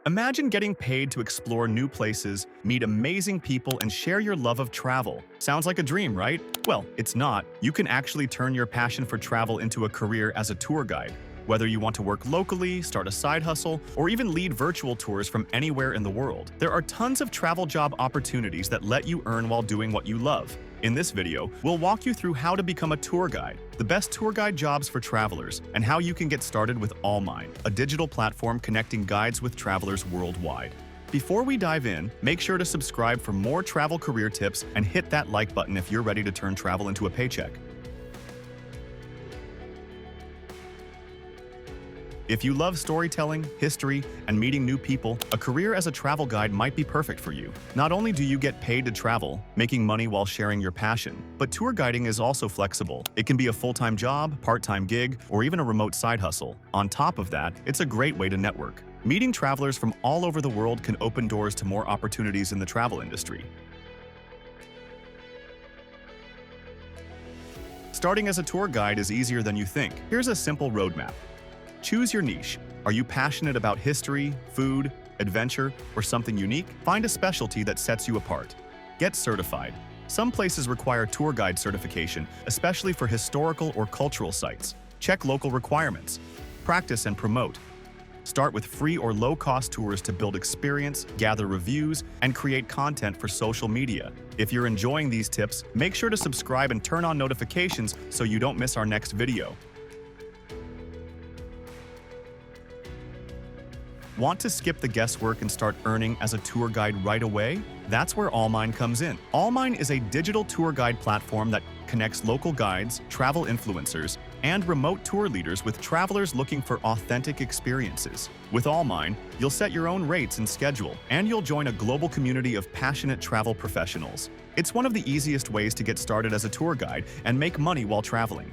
Imagine getting paid to explore new places, meet amazing people, and share your love of travel. Sounds like a dream, right? Well, it's not. You can actually turn your passion for travel into a career as a tour guide. Whether you want to work locally, start a side hustle, or even lead virtual tours from anywhere in the world, there are tons of travel job opportunities that let you earn while doing what you love. In this video, we'll walk you through how to become a tour guide, the best tour guide jobs for travelers, and how you can get started with ALLMYNE, a digital platform connecting guides with travelers worldwide. Before we dive in, make sure to subscribe for more travel career tips and hit that like button if you're ready to turn travel into a paycheck. If you love storytelling, history, and meeting new people, a career as a travel guide might be perfect for you. Not only do you get paid to travel, making money while sharing your passion, but tour guiding is also flexible. It can be a full-time job, part-time gig, or even a remote side hustle. On top of that, it's a great way to network. Meeting travelers from all over the world can open doors to more opportunities in the travel industry. Starting as a tour guide is easier than you think. Here's a simple roadmap. Choose your niche. Are you passionate about history, food, adventure, or something unique? Find a specialty that sets you apart. Get certified. Some places require tour guide certification, especially for historical or cultural sites. Check local requirements. Practice and promote. Start with free or low-cost tours to build experience, gather reviews, and create content for social media. If you're enjoying these tips, make sure to subscribe and turn on notifications so you don't miss our next video. Want to skip the guesswork and start earning as a tour guide right away? That's where ALLMYNE comes in. ALLMYNE is a digital tour guide platform that connects local guides, travel influencers, and remote tour leaders with travelers looking for authentic experiences. With ALLMYNE, you'll set your own rates and schedule, and you'll join a global community of passionate travel professionals. It's one of the easiest ways to get started as a tour guide and make money while traveling.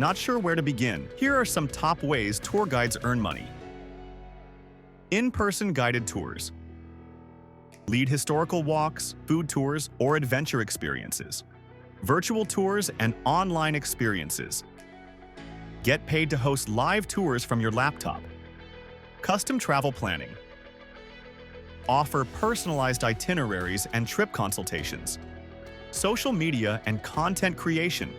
Not sure where to begin? Here are some top ways tour guides earn money. In-person guided tours. Lead historical walks, food tours, or adventure experiences. Virtual tours and online experiences. Get paid to host live tours from your laptop. Custom travel planning. Offer personalized itineraries and trip consultations. Social media and content creation.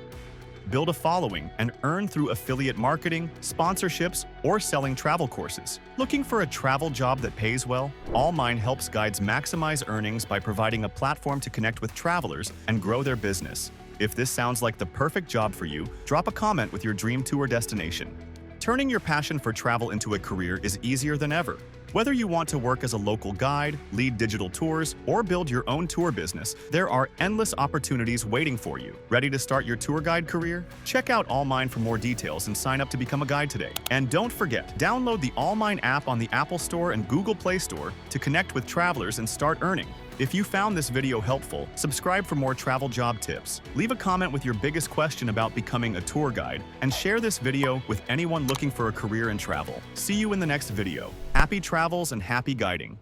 Build a following and earn through affiliate marketing, sponsorships, or selling travel courses. Looking for a travel job that pays well? ALLMYNE helps guides maximize earnings by providing a platform to connect with travelers and grow their business. If this sounds like the perfect job for you, drop a comment with your dream tour destination. Turning your passion for travel into a career is easier than ever. Whether you want to work as a local guide, lead digital tours, or build your own tour business, there are endless opportunities waiting for you. Ready to start your tour guide career? Check out ALLMYNE for more details and sign up to become a guide today. And don't forget, download the ALLMYNE app on the Apple Store and Google Play Store to connect with travelers and start earning. If you found this video helpful, subscribe for more travel job tips. Leave a comment with your biggest question about becoming a tour guide, and share this video with anyone looking for a career in travel. See you in the next video. Happy travels and happy guiding!